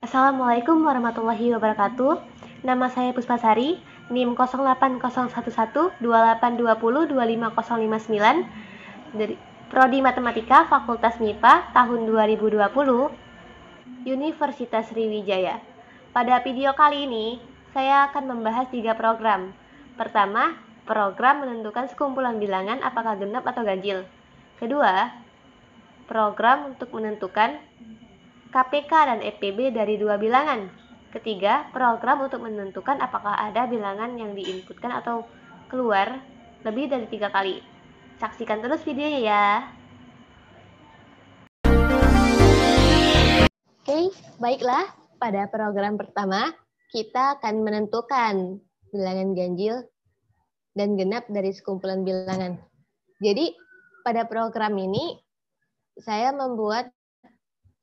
Assalamualaikum warahmatullahi wabarakatuh. Nama saya Puspasari, NIM 08011282025059 dari Prodi Matematika Fakultas MIPA tahun 2020 Universitas Sriwijaya. Pada video kali ini, saya akan membahas 3 program. Pertama, program menentukan sekumpulan bilangan apakah genap atau ganjil. Kedua, program untuk menentukan KPK dan EPB dari dua bilangan. Ketiga, program untuk menentukan apakah ada bilangan yang diinputkan atau keluar lebih dari 3 kali. Saksikan terus videonya ya. Oke, baiklah. Pada program pertama, kita akan menentukan bilangan ganjil dan genap dari sekumpulan bilangan. Jadi, pada program ini, saya membuat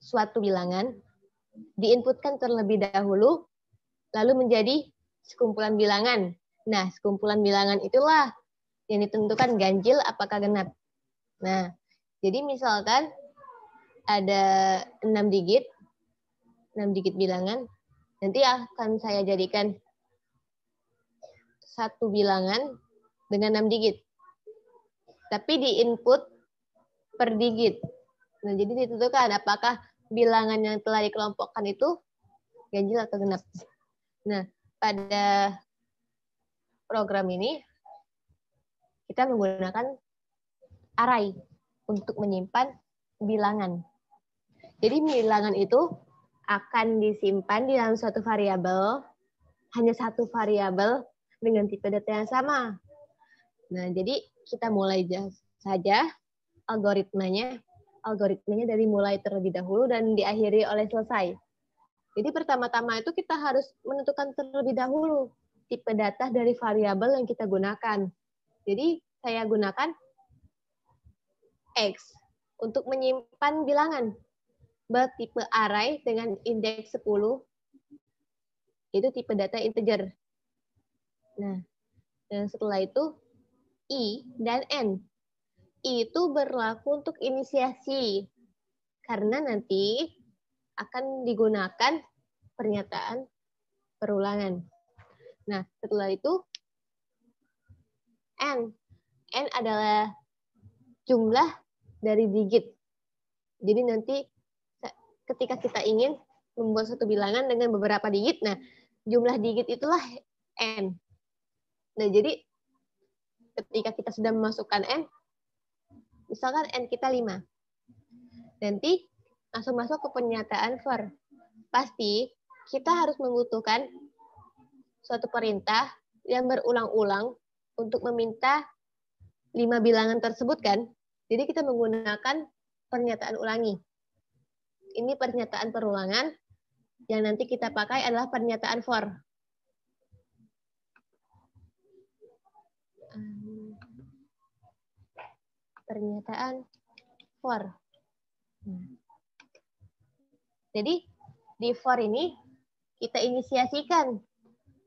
suatu bilangan, diinputkan terlebih dahulu, lalu menjadi sekumpulan bilangan. Nah, sekumpulan bilangan itulah yang ditentukan ganjil apakah genap. Nah, jadi misalkan ada 6 digit bilangan, nanti akan saya jadikan satu bilangan dengan 6 digit. Tapi diinput per digit. Nah, jadi ditentukan apakah bilangan yang telah dikelompokkan itu ganjil atau genap. Nah, pada program ini kita menggunakan array untuk menyimpan bilangan. Jadi bilangan itu akan disimpan di dalam suatu variabel, hanya satu variabel dengan tipe data yang sama. Nah, jadi kita mulai saja algoritmanya dari mulai terlebih dahulu dan diakhiri oleh selesai. Jadi pertama-tama itu kita harus menentukan terlebih dahulu tipe data dari variabel yang kita gunakan. Jadi saya gunakan X untuk menyimpan bilangan bertipe array dengan indeks 10, itu tipe data integer. Nah, dan setelah itu I dan N. I itu berlaku untuk inisiasi, karena nanti akan digunakan pernyataan perulangan. Nah, setelah itu N. N adalah jumlah dari digit. Jadi nanti ketika kita ingin membuat satu bilangan dengan beberapa digit, nah jumlah digit itulah N. Nah, jadi ketika kita sudah memasukkan N, misalkan N kita 5. Nanti langsung masuk ke pernyataan for. Pasti kita harus membutuhkan suatu perintah yang berulang-ulang untuk meminta 5 bilangan tersebut kan. Jadi kita menggunakan pernyataan ulangi. Ini pernyataan perulangan yang nanti kita pakai adalah pernyataan for. Pernyataan for. Jadi di for ini kita inisiasikan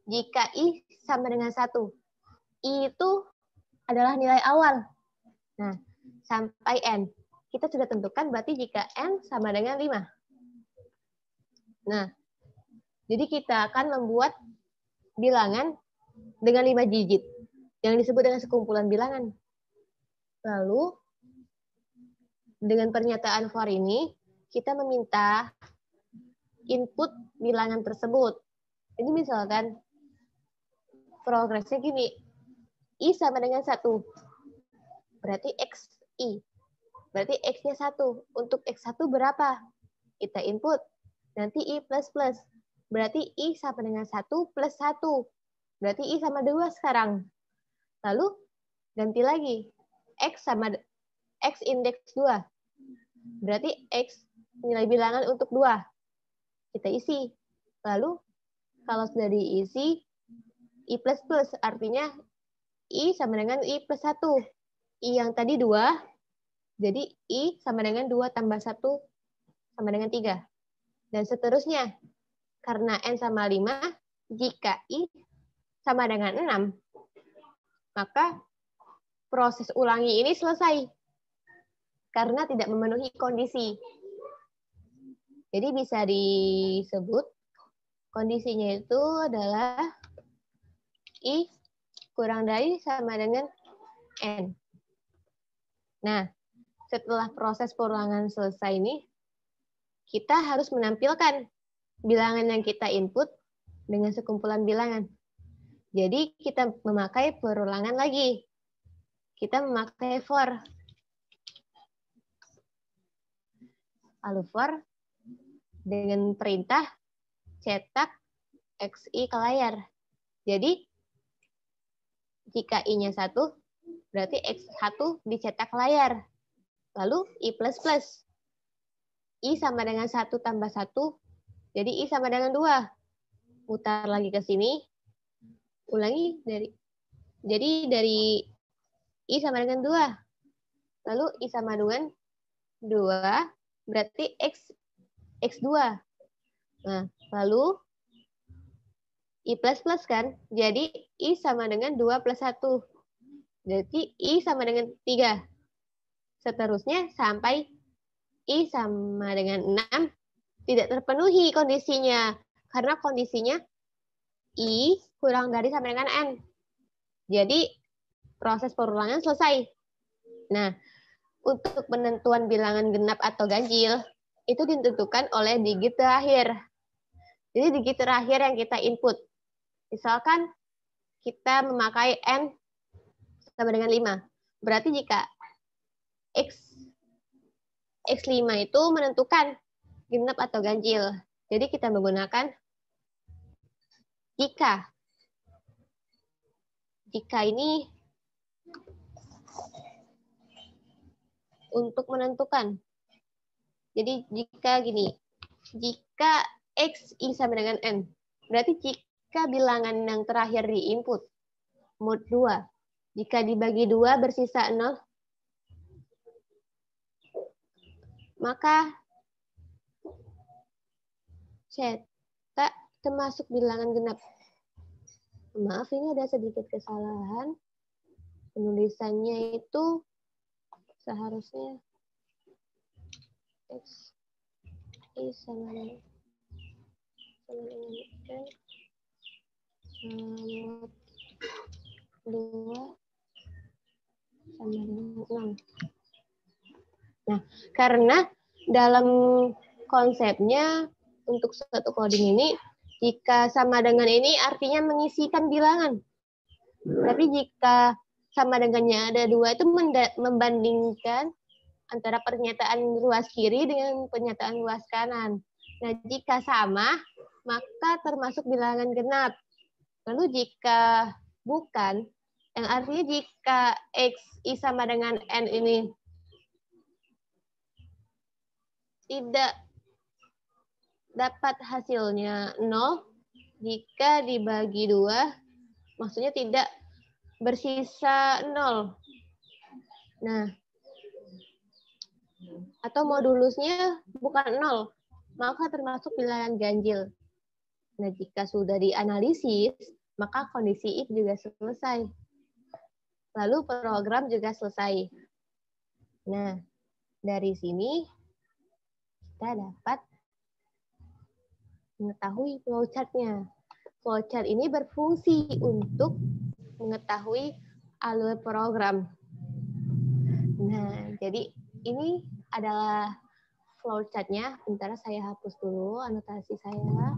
jika I sama dengan 1. I itu adalah nilai awal. Nah, sampai N. Kita sudah tentukan berarti jika N sama dengan 5. Nah, jadi kita akan membuat bilangan dengan 5 digit yang disebut dengan sekumpulan bilangan. Lalu, dengan pernyataan for ini, kita meminta input bilangan tersebut. Ini misalkan progresnya gini, I sama dengan 1. Berarti XI. Berarti X-nya 1. Untuk X1 berapa? Kita input. Nanti I plus plus. Berarti I sama dengan 1 plus 1. Berarti I sama 2 sekarang. Lalu ganti lagi. X sama X indeks 2. Berarti X nilai bilangan untuk 2. Kita isi. Lalu kalau sudah diisi, I plus plus artinya I sama dengan I plus 1. I yang tadi 2, jadi I sama dengan 2 tambah 1 sama dengan 3. Dan seterusnya. Karena N sama 5, jika I sama dengan 6, maka proses ulangi ini selesai. Karena tidak memenuhi kondisi. Jadi bisa disebut kondisinya itu adalah I kurang dari sama dengan N. Nah, setelah proses perulangan selesai ini, kita harus menampilkan bilangan yang kita input dengan sekumpulan bilangan. Jadi kita memakai perulangan lagi. Kita memakai for. Lalu for dengan perintah cetak XI ke layar. Jadi jika I-nya 1, berarti X1 dicetak ke layar. Lalu I++. I sama dengan 1 tambah 1, jadi I sama dengan 2. Putar lagi ke sini. Ulangi jadi dari I sama dengan 2. Lalu I sama dengan 2, berarti X2. Nah, lalu I++ kan? Jadi I sama dengan 2 plus 1. Berarti I sama dengan 3. Seterusnya sampai I sama dengan 6 tidak terpenuhi kondisinya. Karena kondisinya I kurang dari sama dengan N. Jadi proses perulangan selesai. Nah, untuk penentuan bilangan genap atau ganjil, itu ditentukan oleh digit terakhir. Jadi digit terakhir yang kita input. Misalkan kita memakai N sama dengan 5. Berarti jika X5 itu menentukan genap atau ganjil. Jadi kita menggunakan jika. Jika ini untuk menentukan. Jadi jika gini, jika XI sama dengan N, berarti jika bilangan yang terakhir di input, mod 2, jika dibagi 2 bersisa 0, maka cetak termasuk bilangan genap. Maaf, ini ada sedikit kesalahan. Penulisannya itu seharusnya X I sama dengan N, 2 sama dengan 6. Nah, karena dalam konsepnya untuk suatu coding ini, jika sama dengan ini artinya mengisikan bilangan. Tapi jika sama dengannya ada 2 itu membandingkan antara pernyataan ruas kiri dengan pernyataan ruas kanan. Nah, jika sama, maka termasuk bilangan genap. Lalu jika bukan, yang artinya jika XI sama dengan N ini tidak dapat hasilnya 0, jika dibagi 2, maksudnya tidak bersisa 0. Nah, atau modulusnya bukan 0, maka termasuk bilangan ganjil. Nah, jika sudah dianalisis, maka kondisi if juga selesai. Lalu program juga selesai. Nah, dari sini kita dapat mengetahui flowchart-nya. Flowchart ini berfungsi untuk mengetahui alur program. Nah, jadi ini adalah flowchart-nya. Bentar, saya hapus dulu anotasi saya.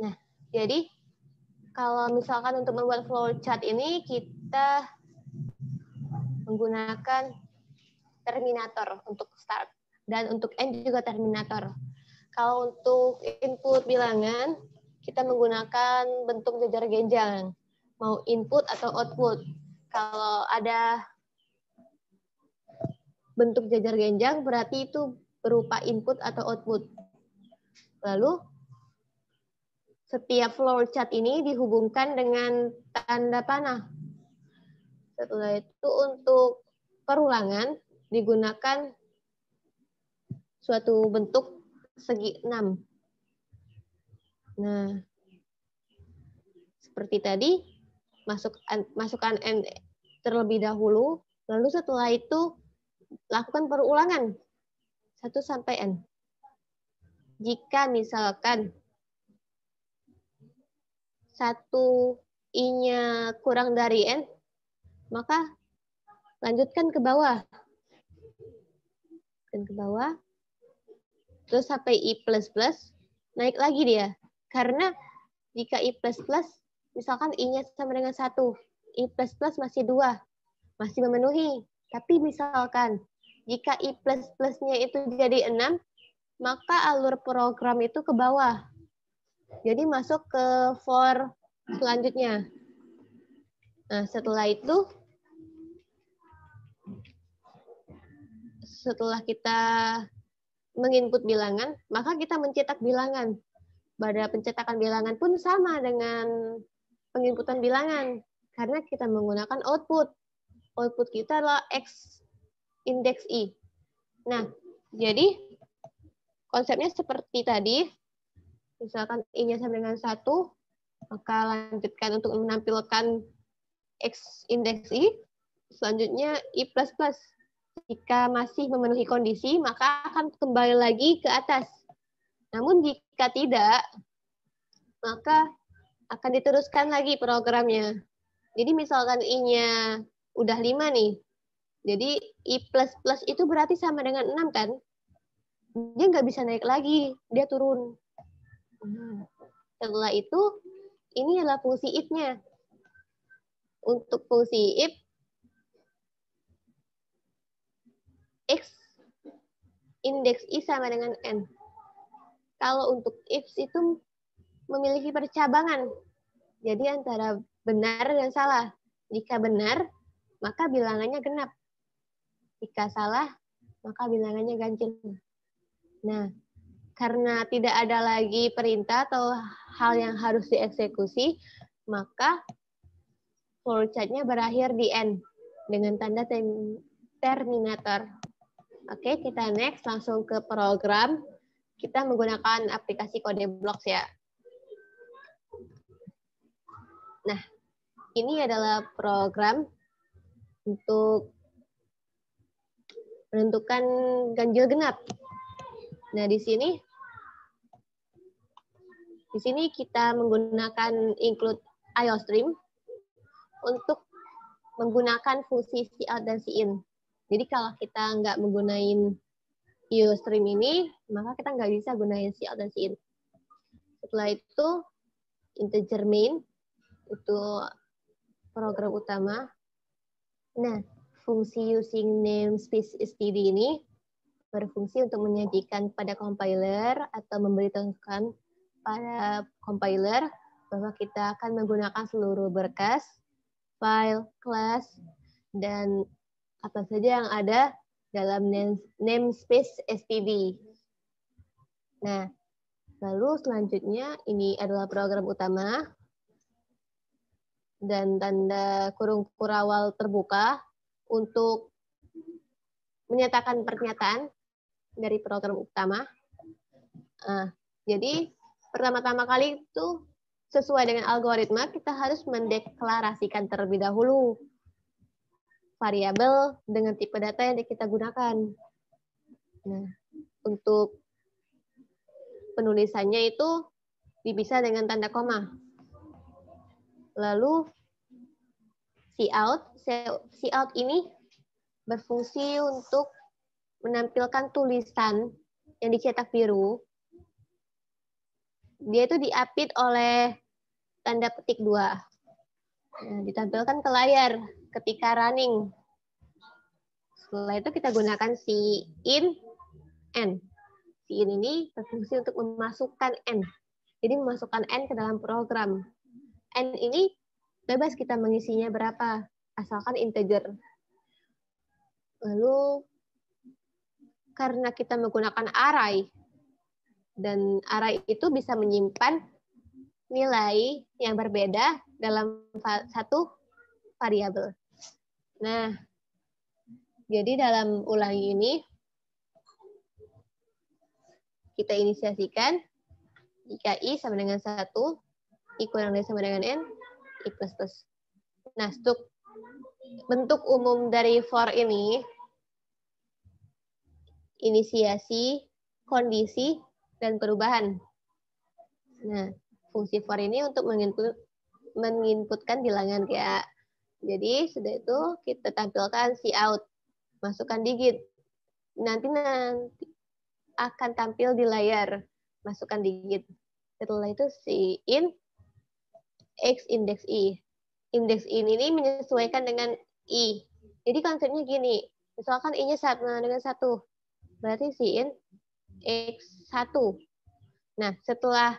Nah, jadi kalau misalkan untuk membuat flowchart ini kita menggunakan terminator untuk start dan untuk end juga terminator. Kalau untuk input bilangan kita menggunakan bentuk jajar genjang, mau input atau output. Kalau ada bentuk jajar genjang berarti itu berupa input atau output. Lalu setiap flowchart ini dihubungkan dengan tanda panah. Setelah itu untuk perulangan digunakan suatu bentuk segi 6. Nah, seperti tadi, masukkan N terlebih dahulu, Lalu setelah itu lakukan perulangan 1 sampai N. Jika misalkan 1 I-nya kurang dari N, maka lanjutkan ke bawah. Dan ke bawah. Terus sampai I++, naik lagi dia. Karena jika I++, misalkan I-nya sama dengan 1, I++ masih 2, masih memenuhi. Tapi misalkan jika I++-nya itu jadi 6, maka alur program itu ke bawah. Jadi masuk ke for selanjutnya. Nah, setelah itu, setelah kita menginput bilangan, maka kita mencetak bilangan. Pada pencetakan bilangan pun sama dengan penginputan bilangan, karena kita menggunakan output. Output kita adalah X indeks I. Nah, jadi konsepnya seperti tadi. Misalkan I-nya sama dengan 1, maka lanjutkan untuk menampilkan X indeks I. Selanjutnya I++. Jika masih memenuhi kondisi, maka akan kembali lagi ke atas. Namun jika tidak, maka akan diteruskan lagi programnya. Jadi misalkan I-nya udah 5 nih. Jadi I++ itu berarti sama dengan 6 kan? Dia nggak bisa naik lagi, dia turun. Setelah itu, ini adalah fungsi if-nya. Untuk fungsi if, X indeks I sama dengan N. Kalau untuk if itu memiliki percabangan. Jadi antara benar dan salah. Jika benar, maka bilangannya genap. Jika salah, maka bilangannya ganjil. Nah, karena tidak ada lagi perintah atau hal yang harus dieksekusi, maka flowchart-nya berakhir di N dengan tanda terminator. Oke, kita next langsung ke program. Kita menggunakan aplikasi CodeBlocks ya. Nah, ini adalah program untuk menentukan ganjil genap. Nah, di sini kita menggunakan include IOStream untuk menggunakan fungsi cout dan cin. Jadi kalau kita nggak menggunakan IOStream ini, maka kita nggak bisa gunain cout dan cin. Setelah itu, integer main, itu program utama. Nah, fungsi using namespace std ini berfungsi untuk menyajikan pada compiler atau memberitahukan pada compiler bahwa kita akan menggunakan seluruh berkas, file, kelas, dan apa saja yang ada dalam namespace std. Nah, lalu selanjutnya ini adalah program utama dan tanda kurung kurawal terbuka untuk menyatakan pernyataan dari program utama. Jadi pertama-tama kali itu sesuai dengan algoritma kita harus mendeklarasikan terlebih dahulu variabel dengan tipe data yang kita gunakan. Nah, untuk penulisannya itu dipisah dengan tanda koma. Lalu cout ini berfungsi untuk menampilkan tulisan yang dicetak biru. Dia itu diapit oleh tanda petik 2. Nah, ditampilkan ke layar ketika running. Setelah itu kita gunakan cin N. Cin ini berfungsi untuk memasukkan N. Jadi memasukkan N ke dalam program. N ini bebas kita mengisinya berapa, asalkan integer. Lalu karena kita menggunakan array, dan array itu bisa menyimpan nilai yang berbeda dalam satu variabel. Nah, jadi dalam ulangi ini, kita inisiasikan jika I sama dengan 1, I kurang dari sama dengan N, I++. Nah, bentuk umum dari for ini, inisiasi, kondisi, dan perubahan. Nah, fungsi for ini untuk menginputkan bilangan ya. Jadi sudah itu kita tampilkan cout, masukkan digit. Nanti akan tampil di layar, masukkan digit. Setelah itu in x indeks i. Indeks ini menyesuaikan dengan i. Jadi konsepnya gini, misalkan i-nya sama dengan 1, berarti in x1. Nah, setelah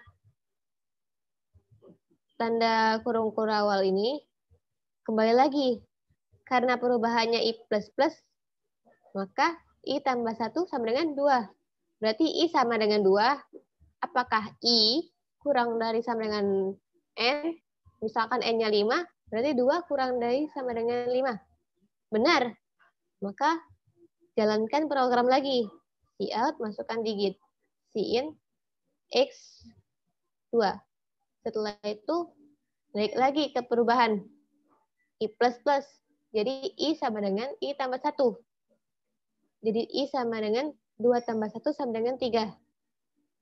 tanda kurung kurawal ini, kembali lagi. Karena perubahannya i++, maka i tambah 1 sama dengan 2. Berarti i sama dengan 2. Apakah i kurang dari sama dengan n? Misalkan n-nya 5, berarti 2 kurang dari sama dengan 5. Benar. Maka jalankan program lagi. Cout, masukkan digit. In x2. Setelah itu, naik lagi ke perubahan. I++. Jadi i sama dengan i tambah 1. Jadi i sama dengan 2 tambah 1 sama dengan 3.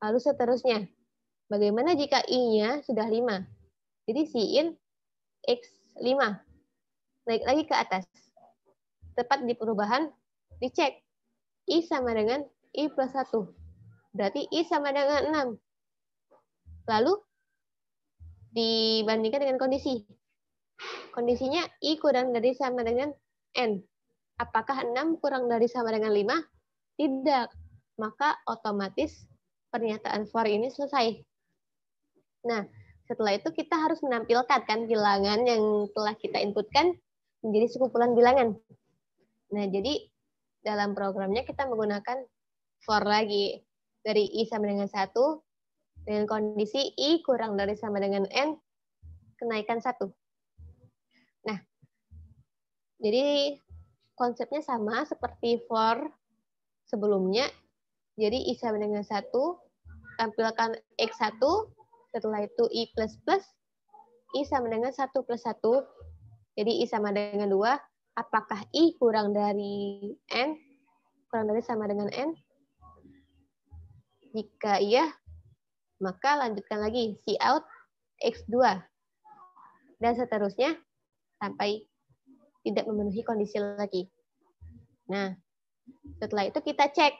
Lalu seterusnya. Bagaimana jika i-nya sudah 5? Jadi in x5. Naik lagi ke atas. Tepat di perubahan, dicek. I sama dengan i plus 1. Berarti i sama dengan 6. Lalu dibandingkan dengan kondisi. Kondisinya i kurang dari sama dengan n. Apakah 6 kurang dari sama dengan 5? Tidak. Maka otomatis pernyataan for ini selesai. Nah, setelah itu kita harus menampilkan kan bilangan yang telah kita inputkan menjadi sekumpulan bilangan. Nah, jadi dalam programnya kita menggunakan for lagi. Dari i sama dengan 1, dengan kondisi i kurang dari sama dengan n, kenaikan 1. Nah, jadi konsepnya sama seperti for sebelumnya. Jadi i sama dengan 1, tampilkan x1, setelah itu i++, i sama dengan 1 plus 1, jadi i sama dengan 2. Apakah i kurang dari n? Kurang dari sama dengan n? Jika iya, maka lanjutkan lagi cout x2. Dan seterusnya sampai tidak memenuhi kondisi lagi. Nah, setelah itu kita cek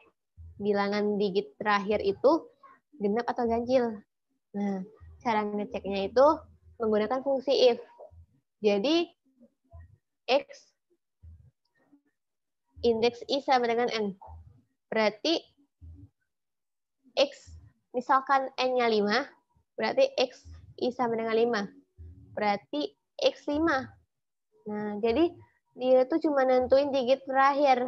bilangan digit terakhir itu genap atau ganjil. Nah, cara ngeceknya itu menggunakan fungsi if. Jadi, x indeks i sama dengan n. Berarti x, misalkan n-nya 5, berarti x i sama dengan 5. Berarti x5. Nah, jadi dia itu cuma nentuin digit terakhir.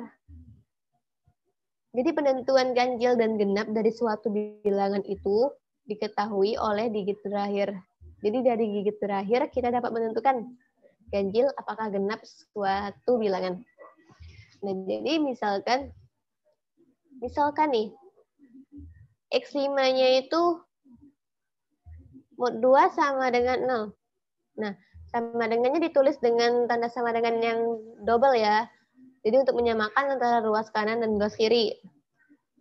Jadi penentuan ganjil dan genap dari suatu bilangan itu diketahui oleh digit terakhir. Jadi dari digit terakhir kita dapat menentukan ganjil apakah genap suatu bilangan. Nah, jadi misalkan nih, X5-nya itu mod 2 sama dengan 0. Nah, sama dengannya ditulis dengan tanda sama dengan yang double ya. Jadi untuk menyamakan antara ruas kanan dan ruas kiri.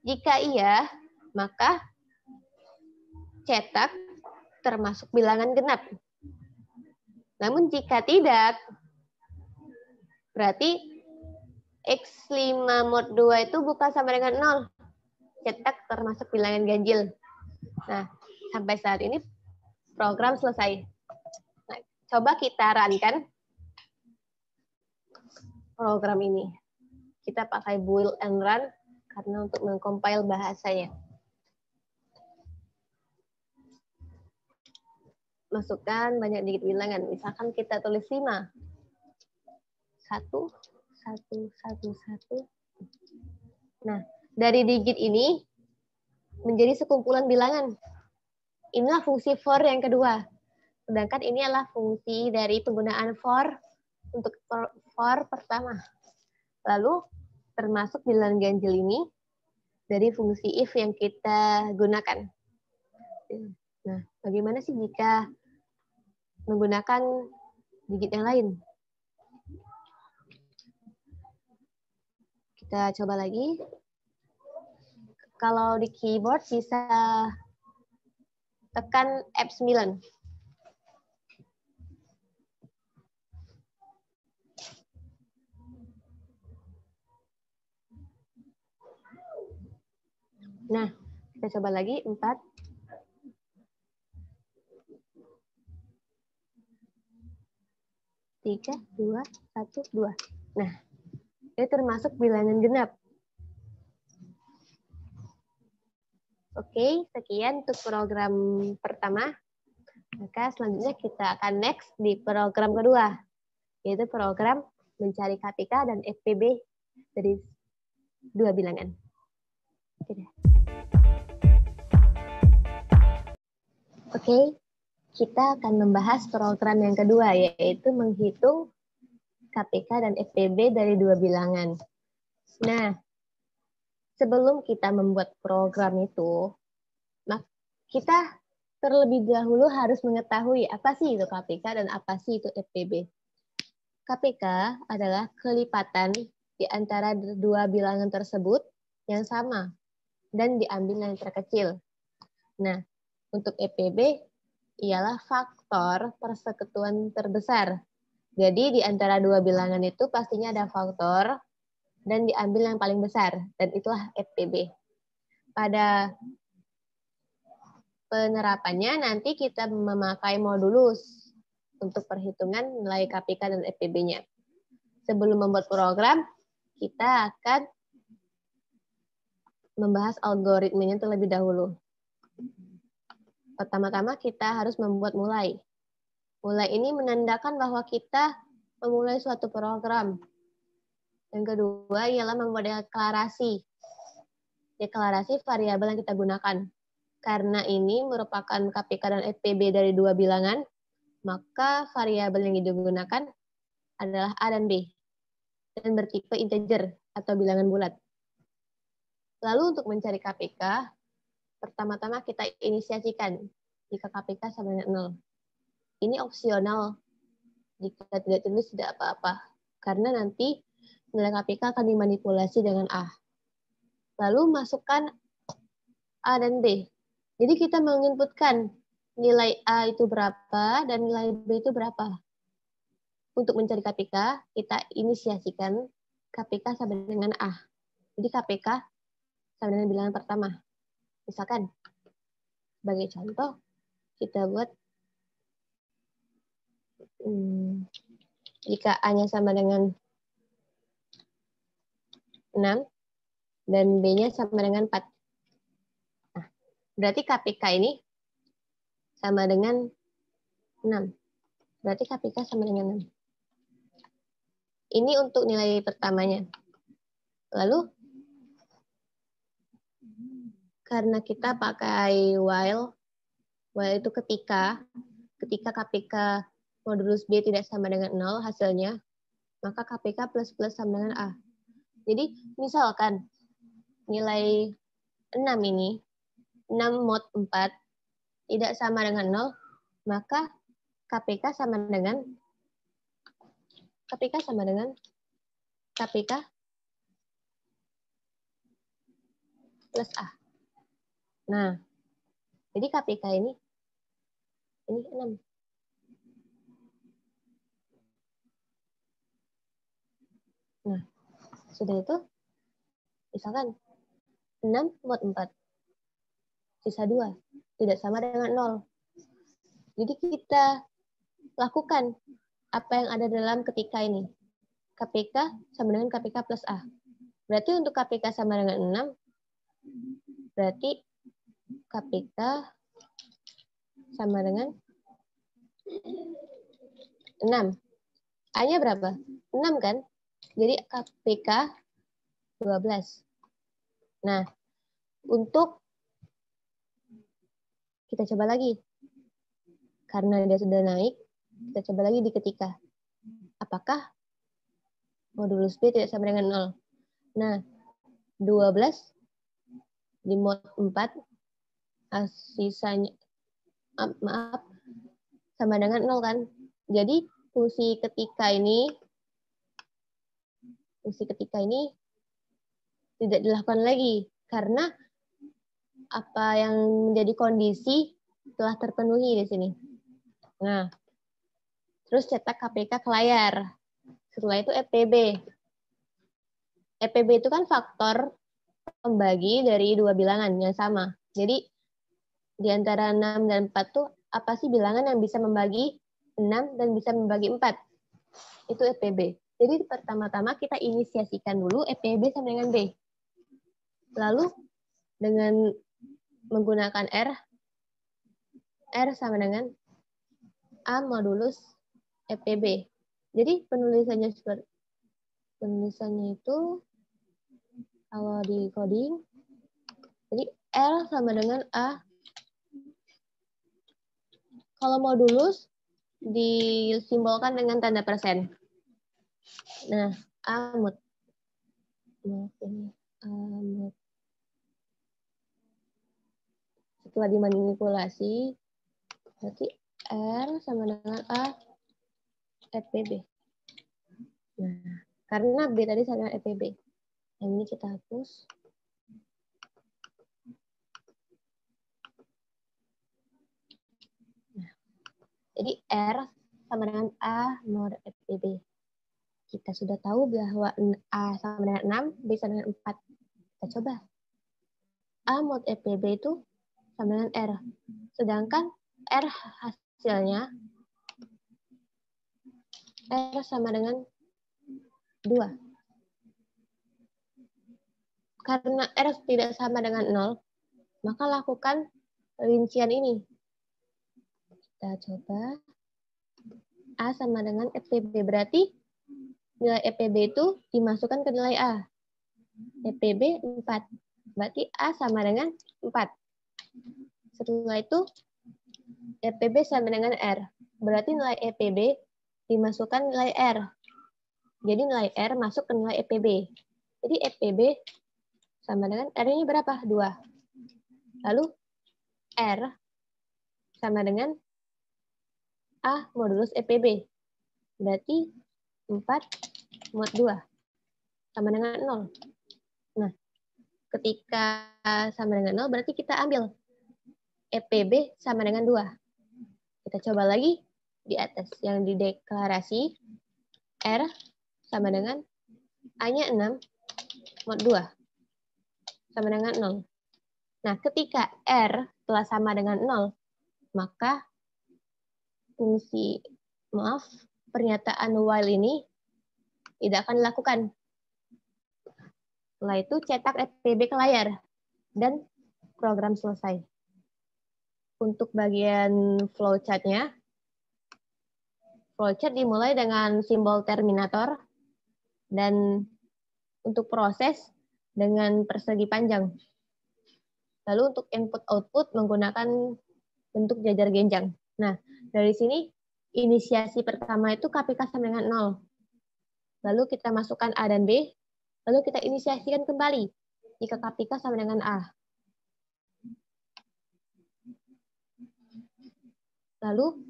Jika iya, maka cetak termasuk bilangan genap. Namun jika tidak, berarti X5 mod 2 itu bukan sama dengan 0. Cetak termasuk bilangan ganjil. Nah, sampai saat ini program selesai. Nah, coba kita runkan program ini. Kita pakai build and run karena untuk mengcompile bahasanya. Masukkan banyak digit bilangan. Misalkan kita tulis 5. 1, 1, 1, 1. Nah, dari digit ini menjadi sekumpulan bilangan. Inilah fungsi for yang kedua. Sedangkan ini adalah fungsi dari penggunaan for untuk for pertama. Lalu termasuk bilangan ganjil ini dari fungsi if yang kita gunakan. Nah, bagaimana sih jika menggunakan digit yang lain? Kita coba lagi. Kalau di keyboard bisa tekan F9. Nah, kita coba lagi 4. 3, 2, 1, 2. Nah, ini termasuk bilangan genap. Oke, sekian untuk program pertama. Maka selanjutnya kita akan next di program kedua, yaitu program mencari KPK dan FPB dari dua bilangan. Oke, kita akan membahas program yang kedua, yaitu menghitung KPK dan FPB dari dua bilangan. Nah, sebelum kita membuat program itu, kita terlebih dahulu harus mengetahui apa sih itu KPK dan apa sih itu FPB. KPK adalah kelipatan di antara dua bilangan tersebut yang sama dan diambil yang terkecil. Nah, untuk FPB ialah faktor persekutuan terbesar. Jadi di antara dua bilangan itu pastinya ada faktor dan diambil yang paling besar, dan itulah FPB. Pada penerapannya nanti kita memakai modulus untuk perhitungan nilai KPK dan FPB-nya. Sebelum membuat program, kita akan membahas algoritmenya terlebih dahulu. Pertama-tama kita harus membuat mulai. Mulai ini menandakan bahwa kita memulai suatu program. Yang kedua ialah membuat deklarasi. Deklarasi variabel yang kita gunakan. Karena ini merupakan KPK dan FPB dari dua bilangan, maka variabel yang digunakan adalah A dan B. Dan bertipe integer atau bilangan bulat. Lalu untuk mencari KPK, pertama-tama kita inisiasikan jika KPK sama dengan 0. Ini opsional. Jika tidak tulis tidak apa-apa. Karena nanti nilai KPK akan dimanipulasi dengan A. Lalu masukkan A dan B. Jadi kita menginputkan nilai A itu berapa dan nilai B itu berapa. Untuk mencari KPK, kita inisiasikan KPK sama dengan A. Jadi KPK sama dengan bilangan pertama. Misalkan, sebagai contoh, kita buat jika A-nya sama dengan 6 dan B-nya sama dengan 4. Nah, berarti KPK ini sama dengan 6. Berarti KPK sama dengan 6. Ini untuk nilai pertamanya. Lalu, karena kita pakai while itu ketika KPK modulus B tidak sama dengan 0 hasilnya, maka KPK plus sama dengan A. Jadi, misalkan nilai 6 ini, 6 mod 4, tidak sama dengan 0, maka KPK sama dengan KPK plus A. Nah, jadi KPK ini 6. Nah, sudah itu, misalkan 6 mod 4, sisa 2, tidak sama dengan 0. Jadi kita lakukan apa yang ada dalam ketika ini. KPK sama dengan KPK plus A. Berarti untuk KPK sama dengan 6, berarti KPK sama dengan 6. A-nya berapa? 6 kan? Jadi KPK 12. Nah, untuk kita coba lagi. Karena dia sudah naik, kita coba lagi di ketika. Apakah modulus B tidak sama dengan 0? Nah, 12 di mod 4, sisanya, maaf, sama dengan 0 kan? Jadi fungsi ketika ini tidak dilakukan lagi karena apa yang menjadi kondisi telah terpenuhi di sini. Nah, terus cetak KPK ke layar. Setelah itu EPB. EPB itu kan faktor pembagi dari dua bilangan yang sama. Jadi di antara 6 dan 4 tuh apa sih bilangan yang bisa membagi 6 dan bisa membagi 4? Itu EPB. Jadi pertama-tama kita inisiasikan dulu EPB sama dengan B. Lalu dengan menggunakan R sama dengan A modulus EPB. Jadi penulisannya itu kalau di coding, jadi R sama dengan A. Kalau modulus disimbolkan dengan tanda persen. Nah, A mod. Maaf ini. A mod. Setelah dimanipulasi, berarti R sama dengan A EPB. Nah, karena B tadi sama dengan EPB. Yang ini kita hapus. Nah, jadi R sama dengan A mod EPB. Kita sudah tahu bahwa A sama dengan 6, B sama dengan 4. Kita coba. A mod EPB itu sama dengan R. Sedangkan R hasilnya R sama dengan 2. Karena R tidak sama dengan 0, maka lakukan rincian ini. Kita coba. A sama dengan EPB. Berarti nilai EPB itu dimasukkan ke nilai A. EPB 4. Berarti A sama dengan 4. Setelah itu EPB sama dengan R. Berarti nilai EPB dimasukkan nilai R. Jadi nilai R masuk ke nilai EPB. Jadi EPB sama dengan R-nya berapa? 2. Lalu R sama dengan A modulus EPB. Berarti 4 mod 2 sama dengan 0. Nah, ketika sama dengan 0 berarti kita ambil EPB sama dengan 2. Kita coba lagi di atas yang dideklarasi R sama dengan A-nya 6 mod 2 sama dengan 0. Nah, ketika R telah sama dengan 0, maka pernyataan while ini tidak akan dilakukan. Setelah itu cetak EPB ke layar dan program selesai. Untuk bagian flowchart-nya, flowchart dimulai dengan simbol terminator dan untuk proses dengan persegi panjang. Lalu untuk input-output menggunakan bentuk jajar genjang. Nah, dari sini inisiasi pertama itu KPK sama dengan 0. Lalu kita masukkan A dan B, lalu kita inisiasikan kembali jika KPK sama dengan A. Lalu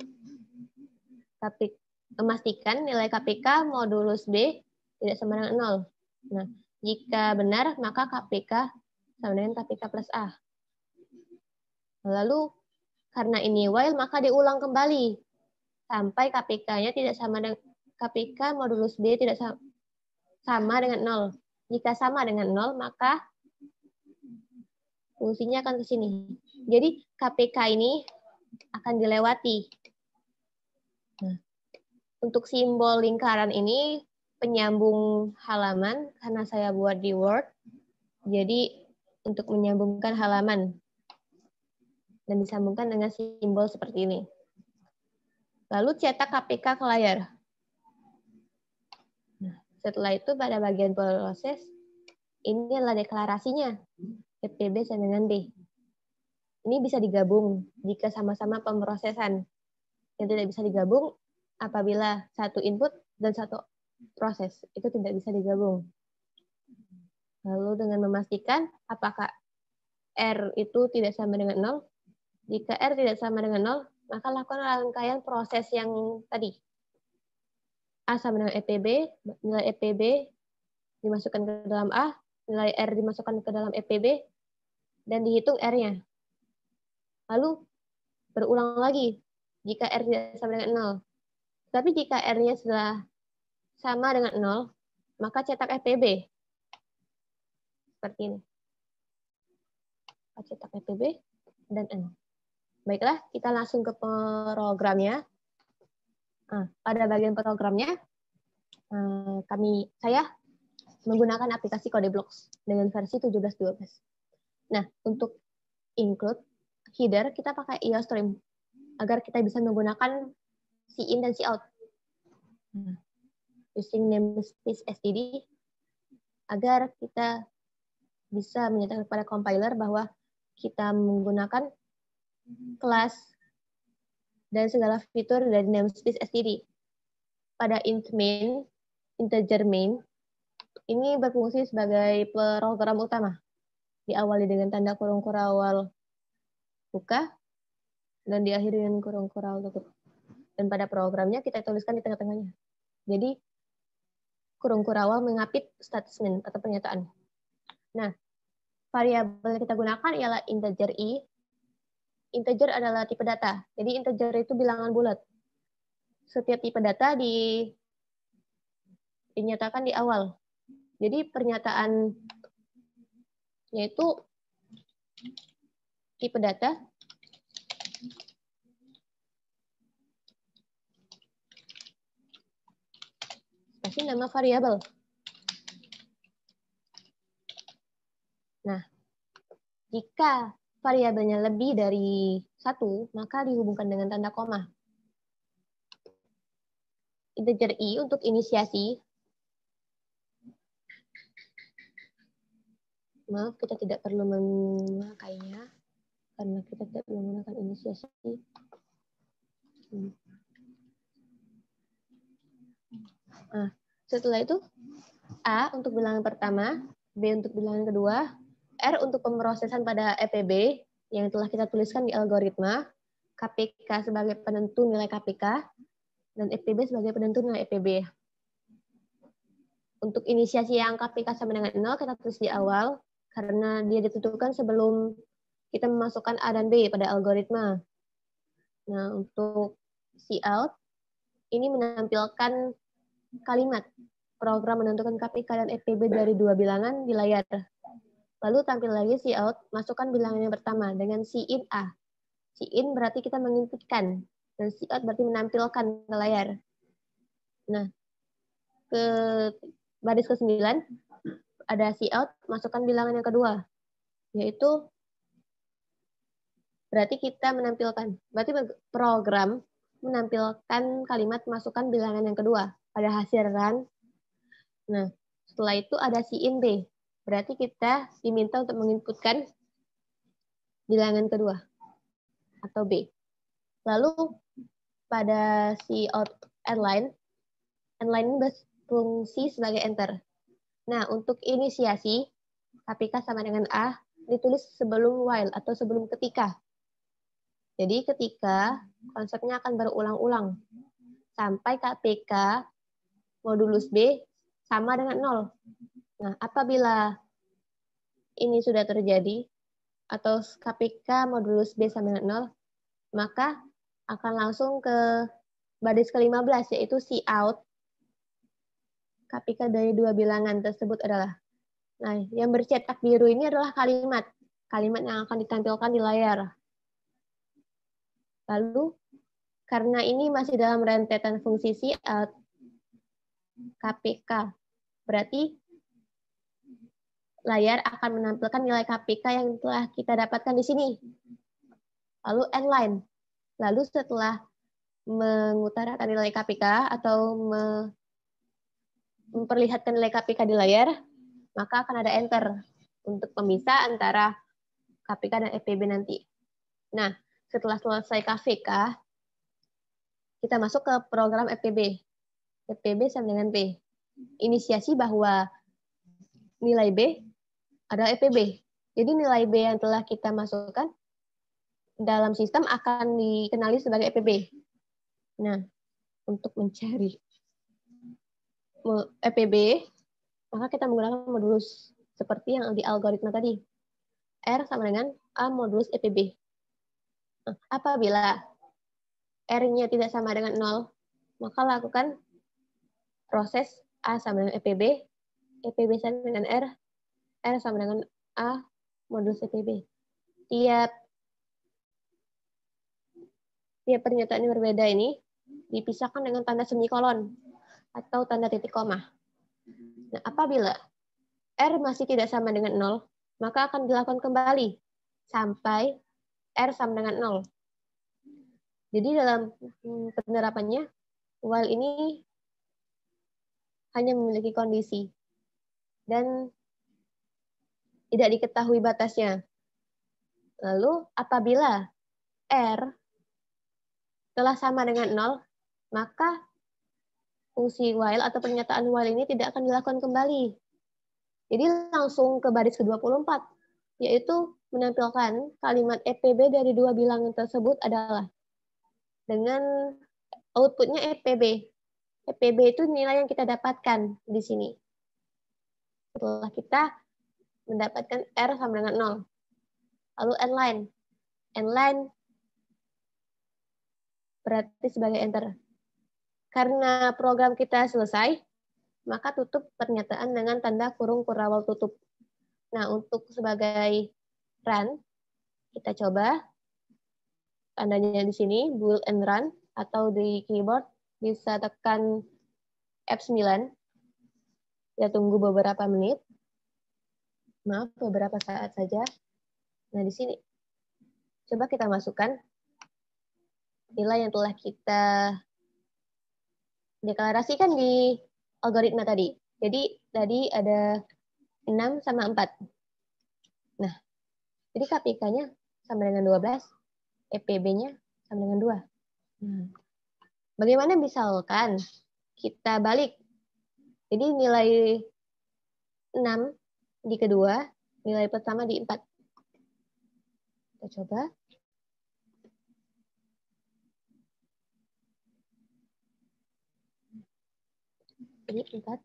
memastikan nilai KPK modulus B tidak sama dengan 0. Nah, jika benar, maka KPK sama dengan KPK plus A. Lalu, karena ini while, maka diulang kembali sampai KPK-nya tidak sama dengan KPK modulus B tidak sama dengan 0. Jika sama dengan 0, maka fungsinya akan ke sini. Jadi KPK ini akan dilewati. Nah, untuk simbol lingkaran ini penyambung halaman karena saya buat di Word. Jadi untuk menyambungkan halaman dan disambungkan dengan simbol seperti ini. Lalu cetak KPK ke layar. Nah, setelah itu pada bagian proses, ini adalah deklarasinya. EPB sama dengan B. Ini bisa digabung jika sama-sama pemrosesan. Yang tidak bisa digabung apabila satu input dan satu proses. Itu tidak bisa digabung. Lalu dengan memastikan apakah R itu tidak sama dengan 0. Jika R tidak sama dengan 0, maka lakukan rangkaian proses yang tadi. A sama dengan EPB, nilai EPB dimasukkan ke dalam A, nilai R dimasukkan ke dalam EPB, dan dihitung R-nya. Lalu berulang lagi jika R tidak sama dengan 0. Tapi jika R-nya sudah sama dengan 0, maka cetak EPB. Seperti ini. Cetak EPB dan N. Baiklah, kita langsung ke programnya. Nah, pada bagian programnya, saya menggunakan aplikasi CodeBlocks dengan versi 17.12. Nah, untuk include header, kita pakai IOStream agar kita bisa menggunakan cin dan cout. Using namespace std agar kita bisa menyatakan kepada compiler bahwa kita menggunakan kelas dan segala fitur dari namespace std. Pada integer main, ini berfungsi sebagai program utama. Diawali dengan tanda kurung kurawal buka, dan diakhiri dengan kurung kurawal tutup. Dan pada programnya kita tuliskan di tengah-tengahnya. Jadi, kurung kurawal mengapit statement atau pernyataan. Nah, variabel yang kita gunakan ialah integer i. Integer adalah tipe data. Jadi, integer itu bilangan bulat. Setiap tipe data dinyatakan di awal. Jadi pernyataan yaitu tipe data kasih nama variabel. Nah, jika variabelnya lebih dari 1, maka dihubungkan dengan tanda koma. Integer i untuk inisiasi. Maaf, kita tidak perlu memakainya karena kita tidak perlu menggunakan inisiasi. Nah, setelah itu A untuk bilangan pertama, B untuk bilangan kedua, R untuk pemrosesan pada EPB yang telah kita tuliskan di algoritma, KPK sebagai penentu nilai KPK, dan EPB sebagai penentu nilai EPB. Untuk inisiasi yang KPK sama dengan 0, kita tulis di awal, karena dia ditentukan sebelum kita memasukkan A dan B pada algoritma. Nah, untuk cout, ini menampilkan kalimat program menentukan KPK dan EPB dari dua bilangan di layar. Lalu tampil lagi cout, masukkan bilangan yang pertama dengan cin A. Cin berarti kita menginputkan, dan cout berarti menampilkan ke layar. Nah, ke baris ke-9 ada cout, masukkan bilangan yang kedua, yaitu berarti kita menampilkan, berarti program menampilkan kalimat masukkan bilangan yang kedua pada hasil run. Nah, setelah itu ada cin B, berarti kita diminta untuk menginputkan bilangan kedua atau B. Lalu pada cout endline ini berfungsi sebagai enter. Nah, untuk inisiasi KPK sama dengan A ditulis sebelum while atau sebelum ketika. Jadi ketika konsepnya akan berulang-ulang sampai KPK modulus B sama dengan 0. Nah, apabila ini sudah terjadi atau KPK modulus B sama dengan 0, maka akan langsung ke baris ke-15 yaitu cout. KPK dari dua bilangan tersebut adalah, nah, yang bercetak biru ini adalah kalimat yang akan ditampilkan di layar. Lalu, karena ini masih dalam rentetan fungsi cout KPK, berarti layar akan menampilkan nilai KPK yang telah kita dapatkan di sini. Lalu endline. Lalu setelah mengutarakan nilai KPK atau memperlihatkan nilai KPK di layar, maka akan ada enter untuk pemisah antara KPK dan EPB nanti. Nah, setelah selesai KPK, kita masuk ke program EPB. EPB sama dengan B. Inisiasi bahwa nilai B adalah EPB. Jadi nilai B yang telah kita masukkan dalam sistem akan dikenali sebagai EPB. Nah, untuk mencari EPB, maka kita menggunakan modulus seperti yang di algoritma tadi. R sama dengan A modulus EPB. Apabila R-nya tidak sama dengan 0, maka lakukan proses A sama dengan EPB, EPB sama dengan R sama dengan A modulus EPB. Tiap pernyataan yang berbeda ini dipisahkan dengan tanda semikolon atau tanda titik koma. Nah, apabila R masih tidak sama dengan 0, maka akan dilakukan kembali sampai R sama dengan 0. Jadi dalam penerapannya, while ini hanya memiliki kondisi dan tidak diketahui batasnya. Lalu apabila R telah sama dengan 0, maka fungsi while atau pernyataan while ini tidak akan dilakukan kembali. Jadi langsung ke baris ke-24, yaitu menampilkan kalimat EPB dari dua bilangan tersebut adalah dengan outputnya EPB. EPB itu nilai yang kita dapatkan di sini. Setelah kita mendapatkan R sama dengan 0. Lalu N-line. N-line berarti sebagai enter. Karena program kita selesai, maka tutup pernyataan dengan tanda kurung kurawal tutup. Nah, untuk sebagai run, kita coba tandanya di sini, bool and run, atau di keyboard bisa tekan F9. Ya, tunggu beberapa menit. Maaf, beberapa saat saja. Nah, di sini. Coba kita masukkan nilai yang telah kita deklarasikan di algoritma tadi. Jadi, tadi ada 6 sama 4. Nah, jadi KPK-nya sama dengan 12, EPB-nya sama dengan 2. Bagaimana misalkan kita balik? Jadi nilai 6 di kedua, nilai pertama di 4. Kita coba. Ini 4,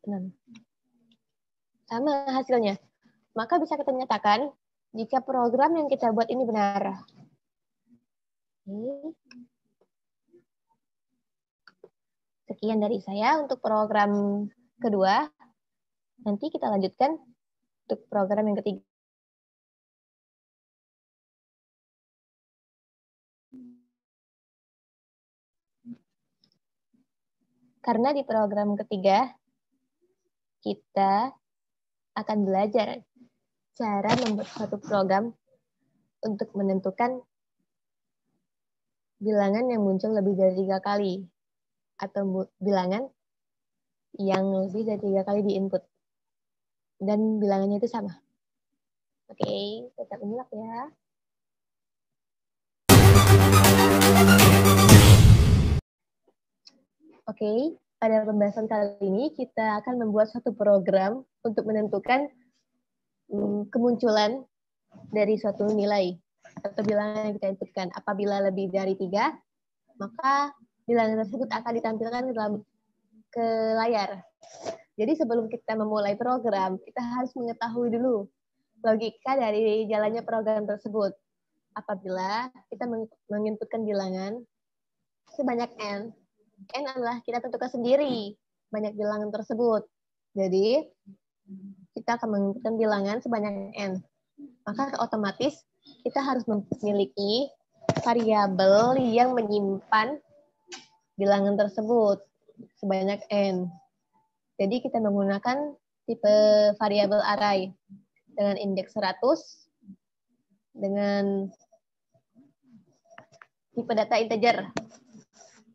6. Sama hasilnya. Maka bisa kita nyatakan jika program yang kita buat ini benar. Sekian dari saya untuk program kedua. Nanti kita lanjutkan untuk program yang ketiga. Karena di program ketiga, kita akan belajar cara membuat suatu program untuk menentukan bilangan yang muncul lebih dari 3 kali, atau bilangan yang lebih dari 3 kali di input. Dan bilangannya itu sama. Oke, tetap menyimak ya. Oke, pada pembahasan kali ini kita akan membuat suatu program untuk menentukan kemunculan dari suatu nilai atau bilangan yang kita inputkan. Apabila lebih dari 3, maka bilangan tersebut akan ditampilkan ke layar. Jadi sebelum kita memulai program, kita harus mengetahui dulu logika dari jalannya program tersebut. Apabila kita menginputkan bilangan sebanyak N adalah kita tentukan sendiri banyak bilangan tersebut. Jadi, kita akan menginputkan bilangan sebanyak N. Maka otomatis kita harus memiliki variabel yang menyimpan bilangan tersebut sebanyak N. Jadi, kita menggunakan tipe variabel array dengan indeks 100 dengan tipe data integer.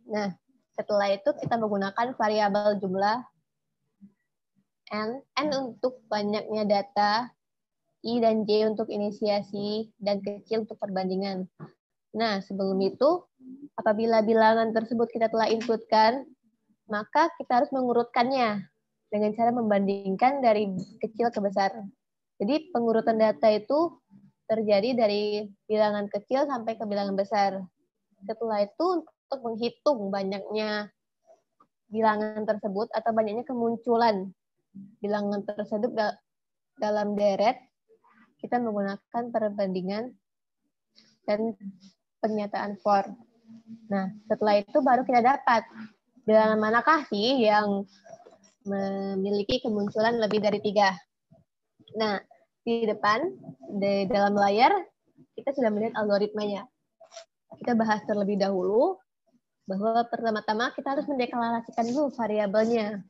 Nah, setelah itu kita menggunakan variabel jumlah N untuk banyaknya data, I dan J untuk inisiasi, dan kecil untuk perbandingan. Nah, sebelum itu, apabila bilangan tersebut kita telah inputkan, maka kita harus mengurutkannya dengan cara membandingkan dari kecil ke besar. Jadi pengurutan data itu terjadi dari bilangan kecil sampai ke bilangan besar. Setelah itu, untuk menghitung banyaknya bilangan tersebut atau banyaknya kemunculan bilangan tersebut dalam deret, kita menggunakan perbandingan dan pernyataan for. Nah, setelah itu baru kita dapat bilangan manakah sih yang memiliki kemunculan lebih dari 3. Nah, di depan, di dalam layar, kita sudah melihat algoritmanya. Kita bahas terlebih dahulu bahwa pertama-tama kita harus mendeklarasikan dulu variabelnya,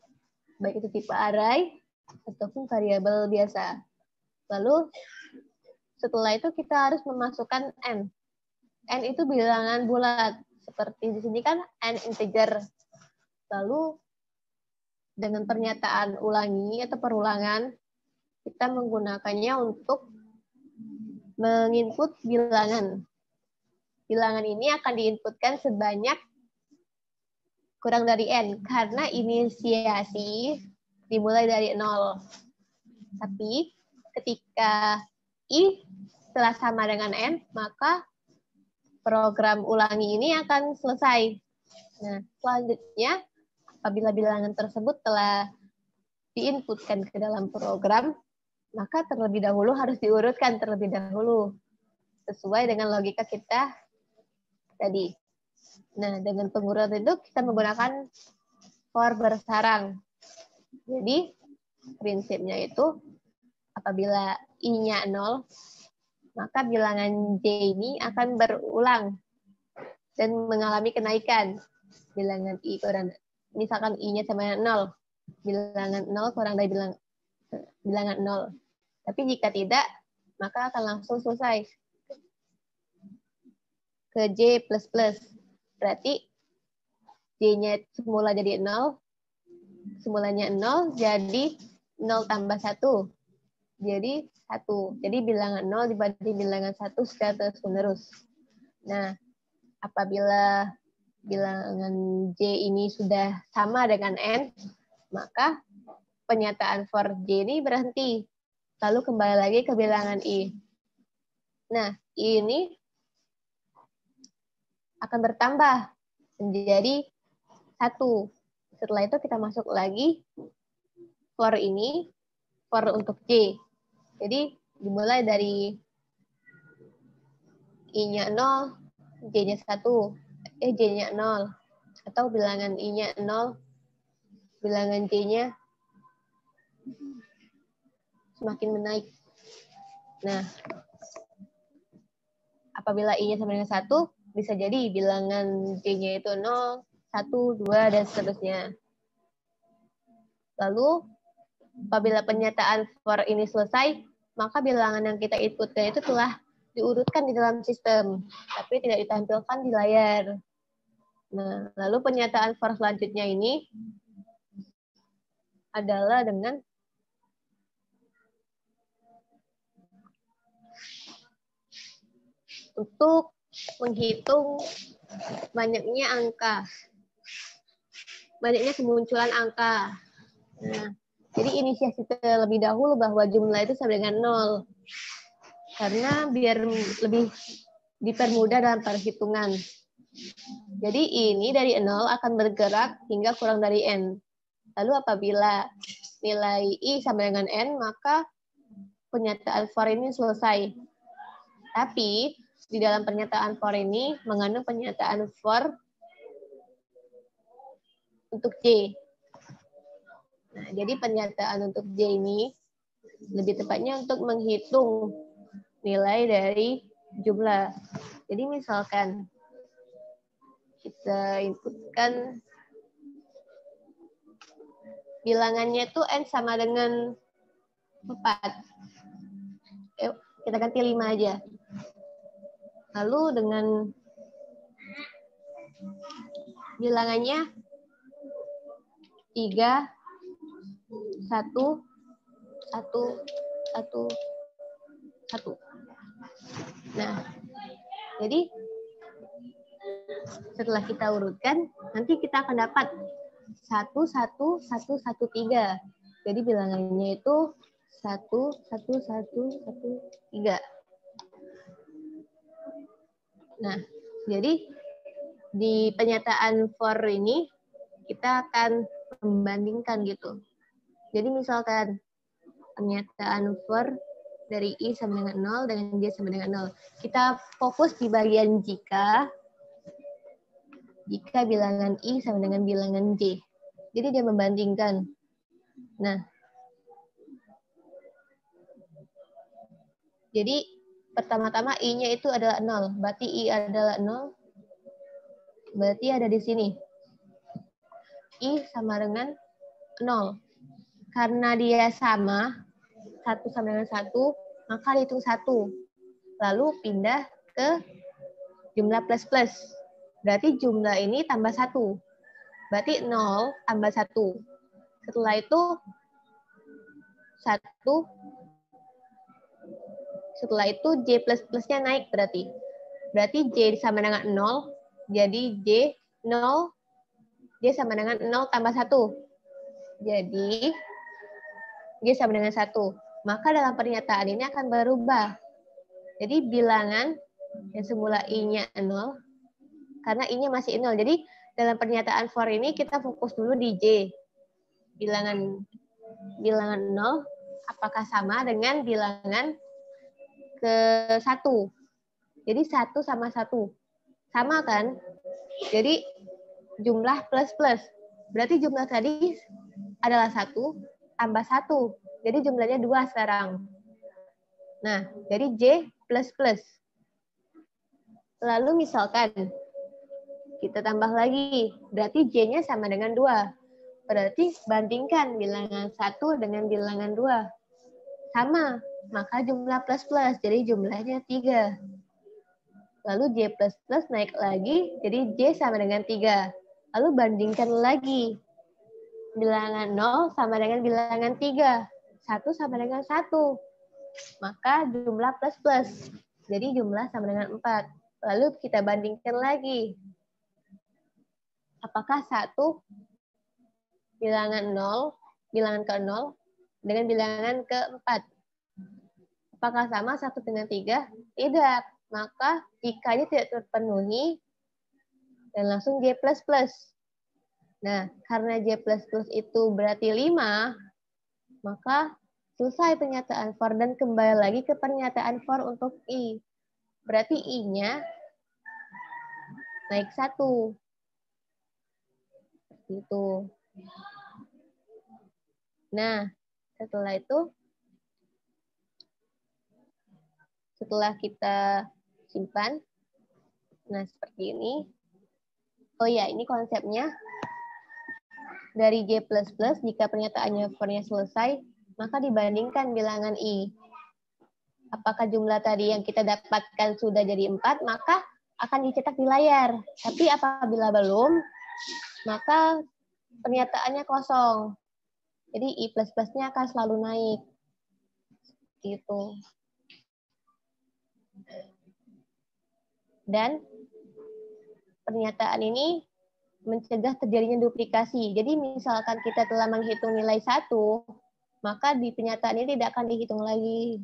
baik itu tipe array ataupun variabel biasa. Lalu setelah itu kita harus memasukkan n. N itu bilangan bulat, seperti di sini kan n integer. Lalu dengan pernyataan ulangi atau perulangan, kita menggunakannya untuk menginput bilangan. Bilangan ini akan diinputkan sebanyak kurang dari n, karena inisiasi dimulai dari 0. Tapi ketika i setelah sama dengan n, maka program ulangi ini akan selesai. Nah, selanjutnya, apabila bilangan tersebut telah diinputkan ke dalam program, maka terlebih dahulu harus diurutkan terlebih dahulu, sesuai dengan logika kita tadi. Nah, dengan pengurutan itu kita menggunakan for bersarang. Jadi, prinsipnya itu apabila i-nya 0, maka bilangan j ini akan berulang dan mengalami kenaikan. Bilangan i kurang, misalkan i-nya sama dengan 0, bilangan 0 kurang dari bilangan 0. Tapi jika tidak, maka akan langsung selesai ke j++. Berarti j-nya semula jadi 0, semulanya 0, jadi 0 tambah 1. Jadi 1. Jadi bilangan 0 dibanding bilangan 1 secara terus-menerus. Nah, apabila bilangan j ini sudah sama dengan n, maka pernyataan for j ini berhenti. Lalu kembali lagi ke bilangan i. Nah, i ini akan bertambah menjadi 1. Setelah itu kita masuk lagi for ini, for untuk j. Jadi dimulai dari i-nya 0, j-nya 1, j-nya 0. Atau bilangan i-nya 0, bilangan j-nya semakin menaik. Nah, apabila i-nya sama dengan 1, bisa jadi bilangan j-nya itu 0, 1, 2, dan seterusnya. Lalu, apabila pernyataan for ini selesai, maka bilangan yang kita inputkan itu telah diurutkan di dalam sistem, tapi tidak ditampilkan di layar. Nah, lalu pernyataan for selanjutnya ini adalah dengan untuk menghitung banyaknya angka, banyaknya kemunculan angka. Nah, jadi inisiasi terlebih dahulu bahwa jumlah itu sama dengan 0. Karena biar lebih dipermudah dalam perhitungan. Jadi ini dari 0 akan bergerak hingga kurang dari n. Lalu apabila nilai i sama dengan n, maka pernyataan for ini selesai. Tapi di dalam pernyataan for ini mengandung pernyataan for untuk j. Nah, jadi pernyataan untuk j ini lebih tepatnya untuk menghitung nilai dari jumlah. Jadi misalkan kita inputkan bilangannya itu n sama dengan 4. Yuk, kita ganti 5 aja. Lalu dengan bilangannya 3, 1, 1, 1, 1. Nah, jadi setelah kita urutkan, nanti kita akan dapat 1, 1, 1, 1, 3. Jadi bilangannya itu 1, 1, 1, 1, 3. Nah, jadi di pernyataan for ini kita akan membandingkan gitu. Jadi misalkan pernyataan for dari I sama dengan 0 dengan J sama dengan 0. Kita fokus di bagian jika bilangan I sama dengan bilangan J. Jadi dia membandingkan. Nah, jadi pertama-tama I-nya itu adalah 0. Berarti I adalah 0. Berarti ada di sini. I sama dengan 0. Karena dia sama, 1 sama dengan 1, maka dihitung 1. Lalu pindah ke jumlah plus-plus. Berarti jumlah ini tambah 1. Berarti 0 tambah 1. Setelah itu 1. Setelah itu J plus-plusnya naik berarti. Berarti J sama dengan 0. Jadi J 0. J sama dengan 0 tambah 1. Jadi J sama dengan 1. Maka dalam pernyataan ini akan berubah. Jadi bilangan yang semula I-nya 0. Karena I-nya masih 0. Jadi dalam pernyataan for ini kita fokus dulu di J. Bilangan 0 apakah sama dengan bilangan ke 1. Jadi 1 sama 1. Sama kan? Jadi jumlah plus-plus. Berarti jumlah tadi adalah 1 tambah 1. Jadi jumlahnya 2 sekarang. Nah, jadi J plus-plus. Lalu misalkan kita tambah lagi. Berarti J-nya sama dengan 2. Berarti bandingkan bilangan 1 dengan bilangan 2. Sama, maka jumlah plus-plus. Jadi jumlahnya 3. Lalu J plus-plus naik lagi, jadi J sama dengan 3. Lalu bandingkan lagi. Bilangan 0 sama dengan bilangan 3. 1 sama dengan 1. Maka jumlah plus-plus. Jadi jumlah sama dengan 4. Lalu kita bandingkan lagi. Apakah 1 bilangan 0, bilangan ke 0, dengan bilangan ke 4? Apakah sama 1 dengan 3? Tidak. Maka jikanya tidak terpenuhi, dan langsung J++. Nah, karena J++ itu berarti 5, maka selesai pernyataan for dan kembali lagi ke pernyataan for untuk I. Berarti I-nya naik 1. Gitu. Nah, setelah kita simpan, nah seperti ini. Oh ya, ini konsepnya. Dari J++, jika pernyataannya for-nya selesai, maka dibandingkan bilangan I. Apakah jumlah tadi yang kita dapatkan sudah jadi 4, maka akan dicetak di layar. Tapi apabila belum, maka pernyataannya kosong. Jadi I++-nya akan selalu naik. Gitu. Dan pernyataan ini mencegah terjadinya duplikasi. Jadi misalkan kita telah menghitung nilai 1, maka di pernyataan ini tidak akan dihitung lagi.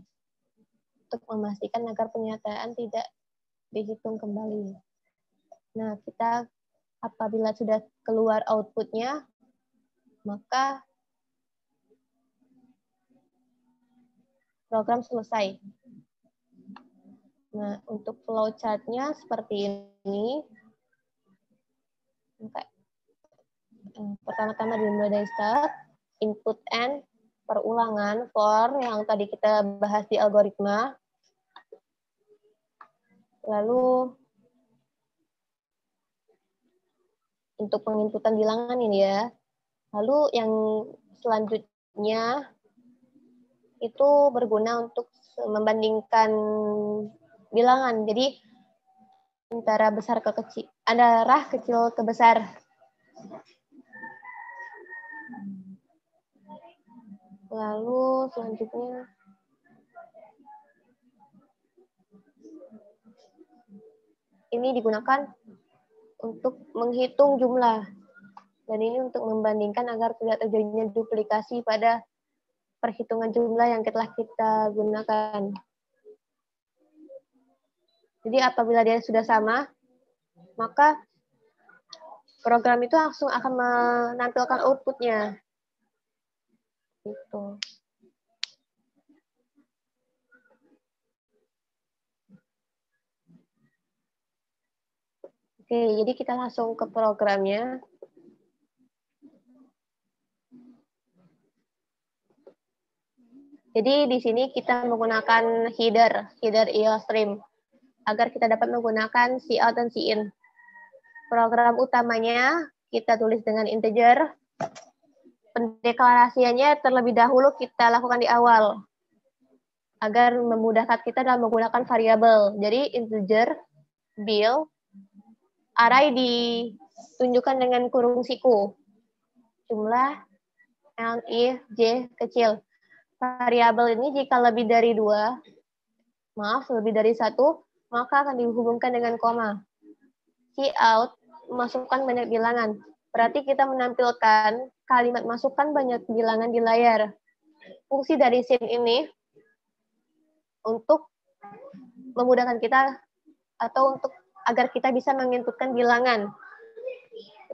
Untuk memastikan agar pernyataan tidak dihitung kembali. Nah, kita apabila sudah keluar outputnya, maka program selesai. Nah, untuk flowchart-nya seperti ini. Pertama-tama dimulai dari start, input and perulangan for yang tadi kita bahas di algoritma. Lalu untuk penginputan bilangan ini ya. Lalu yang selanjutnya itu berguna untuk membandingkan bilangan. Jadi antara besar ke kecil, antara kecil ke besar. Lalu selanjutnya ini digunakan untuk menghitung jumlah. Dan ini untuk membandingkan agar tidak terjadinya duplikasi pada perhitungan jumlah yang telah kita gunakan. Jadi apabila dia sudah sama, maka program itu langsung akan menampilkan outputnya. Gitu. Oke, jadi kita langsung ke programnya. Jadi di sini kita menggunakan header IOStream agar kita dapat menggunakan cout dan cin. Program utamanya kita tulis dengan integer. Pendeklarasiannya terlebih dahulu kita lakukan di awal agar memudahkan kita dalam menggunakan variabel. Jadi integer bil array ditunjukkan dengan kurung siku. Jumlah L, I, J kecil. Variabel ini jika lebih dari 2, lebih dari 1, maka akan dihubungkan dengan koma. Cout, masukkan banyak bilangan. Berarti kita menampilkan kalimat masukkan banyak bilangan di layar. Fungsi dari sin ini untuk memudahkan kita atau untuk agar kita bisa menginputkan bilangan.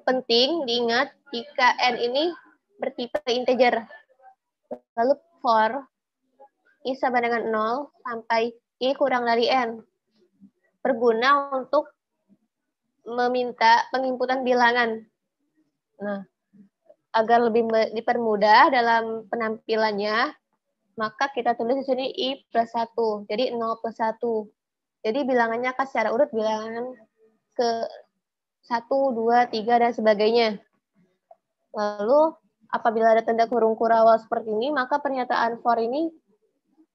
Penting diingat jika n ini bertipe integer. Lalu for i sama dengan 0 sampai i kurang dari n. Berguna untuk meminta penginputan bilangan. Nah, agar lebih dipermudah dalam penampilannya, maka kita tulis di sini i plus 1. Jadi 0 plus 1. Jadi bilangannya akan secara urut bilangan ke 1, 2, 3, dan sebagainya. Lalu apabila ada tanda kurung kurawal seperti ini, maka pernyataan for ini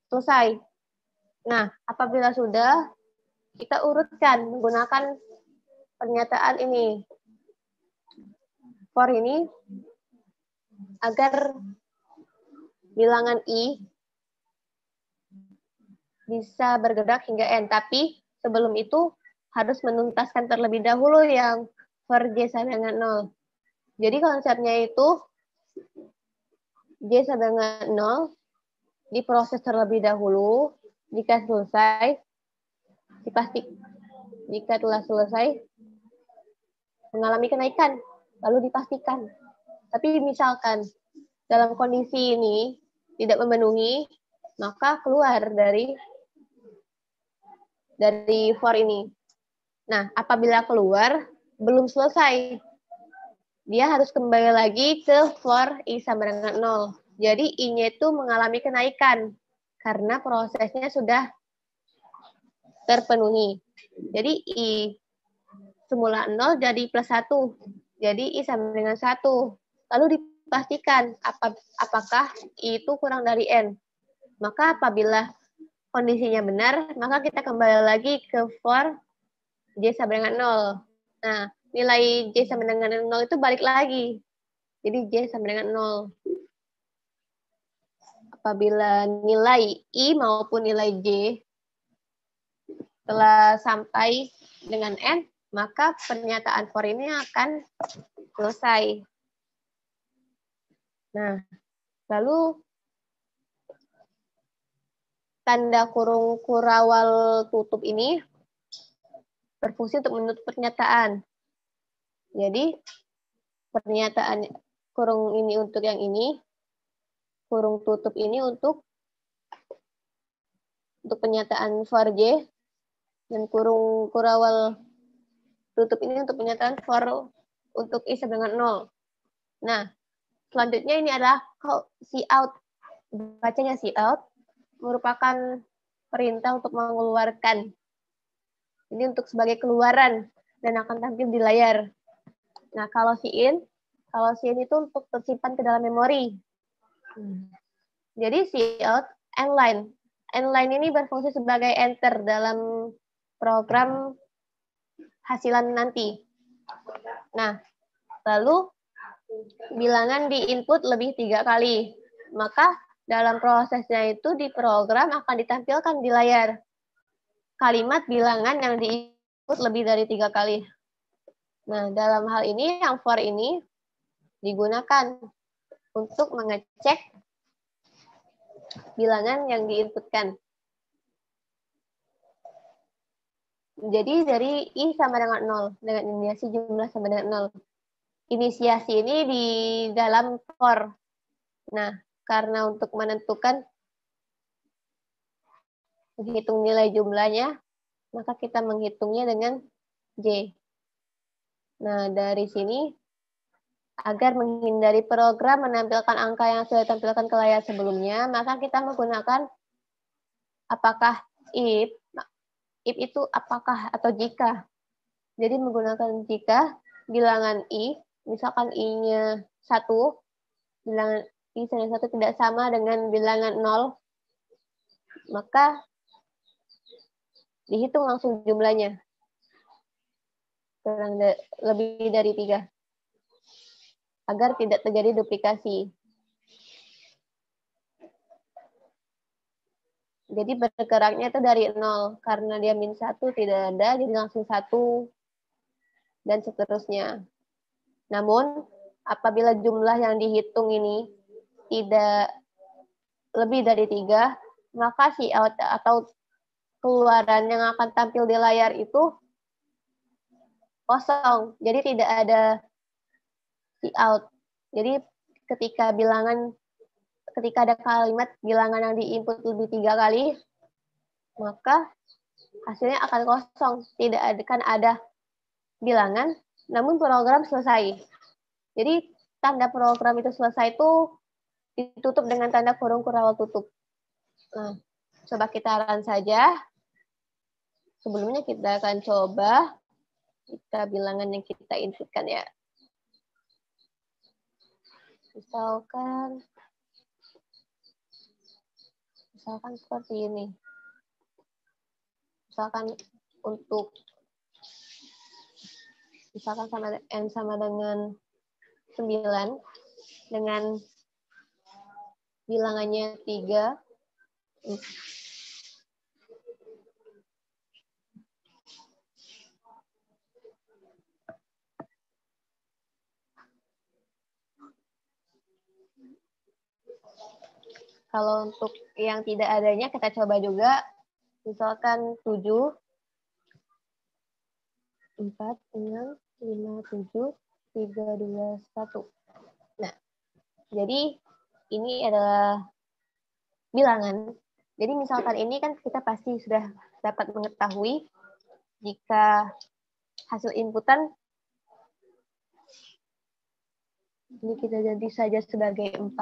selesai. Nah, apabila sudah, kita urutkan menggunakan pernyataan ini. For ini agar bilangan i bisa bergerak hingga n. Tapi sebelum itu harus menuntaskan terlebih dahulu yang for j sama dengan 0. Jadi konsepnya itu j sama dengan 0 diproses terlebih dahulu. Jika selesai, jika telah selesai, mengalami kenaikan, lalu dipastikan. Tapi misalkan dalam kondisi ini tidak memenuhi, maka keluar dari for ini. Nah, apabila keluar, belum selesai. Dia harus kembali lagi ke for i sama dengan 0. Jadi i-nya itu mengalami kenaikan karena prosesnya sudah terpenuhi. Jadi i semula 0 jadi plus 1. Jadi i sama dengan 1. Lalu dipastikan apakah i itu kurang dari n. Maka apabila kondisinya benar, maka kita kembali lagi ke for j sama dengan 0. Nah, nilai j sama dengan 0 itu balik lagi. Jadi j sama dengan 0. Apabila nilai i maupun nilai j telah sampai dengan n, maka pernyataan for ini akan selesai. Nah, lalu tanda kurung kurawal tutup ini berfungsi untuk menutup pernyataan. Jadi, pernyataan kurung ini untuk yang ini, kurung tutup ini untuk pernyataan for j, dan kurung kurawal tutup ini untuk pernyataan for untuk i sama dengan 0. Nah, selanjutnya ini adalah cout. Bacanya cout merupakan perintah untuk mengeluarkan. Ini untuk sebagai keluaran dan akan tampil di layar. Nah, kalau cin itu untuk tersimpan ke dalam memori. Jadi cout n-line. N-line ini berfungsi sebagai enter dalam program hasilan nanti. Nah, lalu bilangan di input lebih 3 kali. Maka dalam prosesnya itu di program akan ditampilkan di layar kalimat bilangan yang di input lebih dari 3 kali. Nah, dalam hal ini yang for ini digunakan untuk mengecek bilangan yang diinputkan. Jadi dari i sama dengan 0, dengan inisiasi jumlah sama dengan 0. Inisiasi ini di dalam for. Nah, karena untuk menentukan menghitung nilai jumlahnya, maka kita menghitungnya dengan J. Nah, dari sini, agar menghindari program menampilkan angka yang sudah ditampilkan ke layar sebelumnya, maka kita menggunakan apakah if itu apakah atau jika. Jadi menggunakan jika, bilangan I, misalkan I-nya 1, bilangan I-nya 1 tidak sama dengan bilangan 0, maka dihitung langsung jumlahnya. Lebih dari 3. Agar tidak terjadi duplikasi. Jadi bergeraknya itu dari 0. Karena dia min 1 tidak ada, jadi langsung 1. Dan seterusnya. Namun, apabila jumlah yang dihitung ini tidak lebih dari 3, maka si out atau keluaran yang akan tampil di layar itu kosong. Jadi tidak ada si out. Jadi ketika ada kalimat bilangan yang diinput lebih 3 kali, maka hasilnya akan kosong. Tidak akan ada bilangan, namun program selesai. Jadi tanda program itu selesai itu ditutup dengan tanda kurung kurawal tutup. Nah, coba kita run saja. Sebelumnya kita akan coba kita bilangan yang kita inputkan ya. Misalkan seperti ini. Misalkan N sama dengan 9 dengan bilangannya 3. Kalau untuk yang tidak adanya kita coba juga, misalkan 7, 4, 6, 5, 7, 3, 2, 1. Nah, jadi ini adalah bilangan. Jadi misalkan ini kan kita pasti sudah dapat mengetahui jika hasil inputan ini kita ganti saja sebagai 4,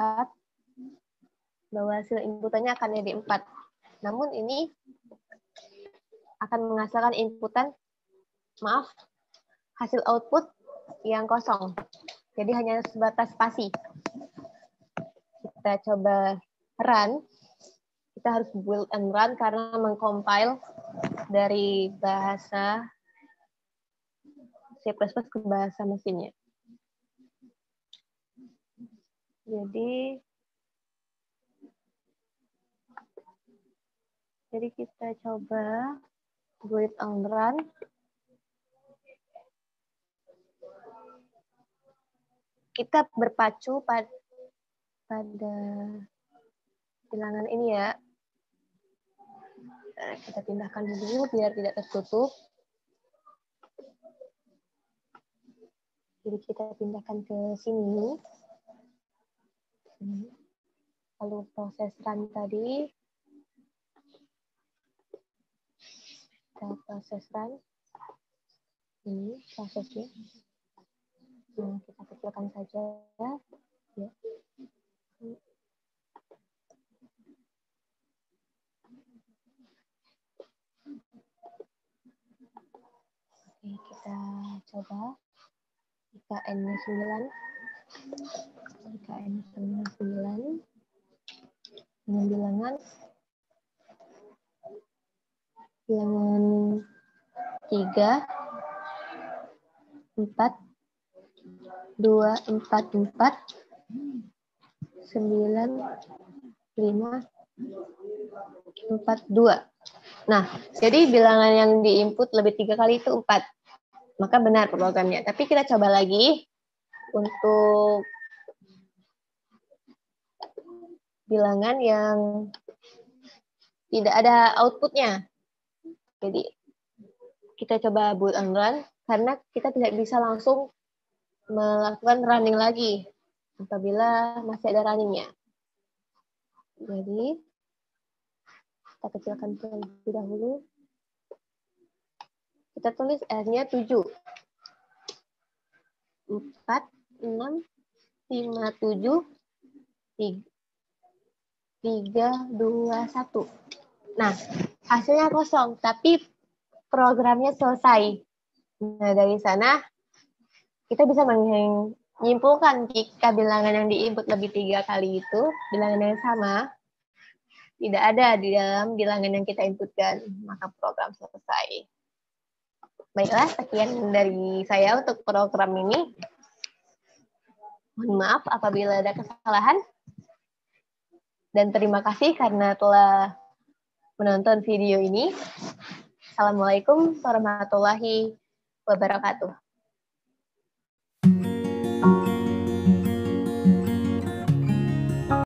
bahwa hasil inputannya akan jadi 4. Namun ini akan menghasilkan inputan, hasil output yang kosong. Jadi hanya sebatas spasi. Kita coba run. Kita harus build and run karena mengcompile dari bahasa C++ ke bahasa mesinnya. Jadi kita coba build and run. Kita berpacu pada bilangan ini ya. Kita pindahkan dulu biar tidak tertutup. Jadi kita pindahkan ke sini. Lalu proses run tadi. Kita proses run. Ini prosesnya. Nah, kita kecilkan saja. Ya. Oke, kita coba. Jika N-nya 9. Jika N-nya 9. Dengan bilangan 3, 4, 2, 4, 4, 9, 5, 4, 2. Nah, jadi bilangan yang diinput lebih 3 kali itu 4. Maka benar programnya. Tapi kita coba lagi untuk bilangan yang tidak ada outputnya. Jadi kita coba build and run karena kita tidak bisa langsung melakukan running lagi apabila masih ada runningnya. Jadi, kita kecilkan terlebih dahulu. Kita tulis R-nya 7. 4, 6, 5, 7, 3, 2, 1. Nah, hasilnya kosong, tapi programnya selesai. Nah, dari sana kita bisa menyimpulkan jika bilangan yang di-input lebih 3 kali itu, bilangan yang sama, tidak ada di dalam bilangan yang kita inputkan, maka program selesai. Baiklah, sekian dari saya untuk program ini. Mohon maaf apabila ada kesalahan. Dan terima kasih karena telah menonton video ini. Assalamualaikum warahmatullahi wabarakatuh.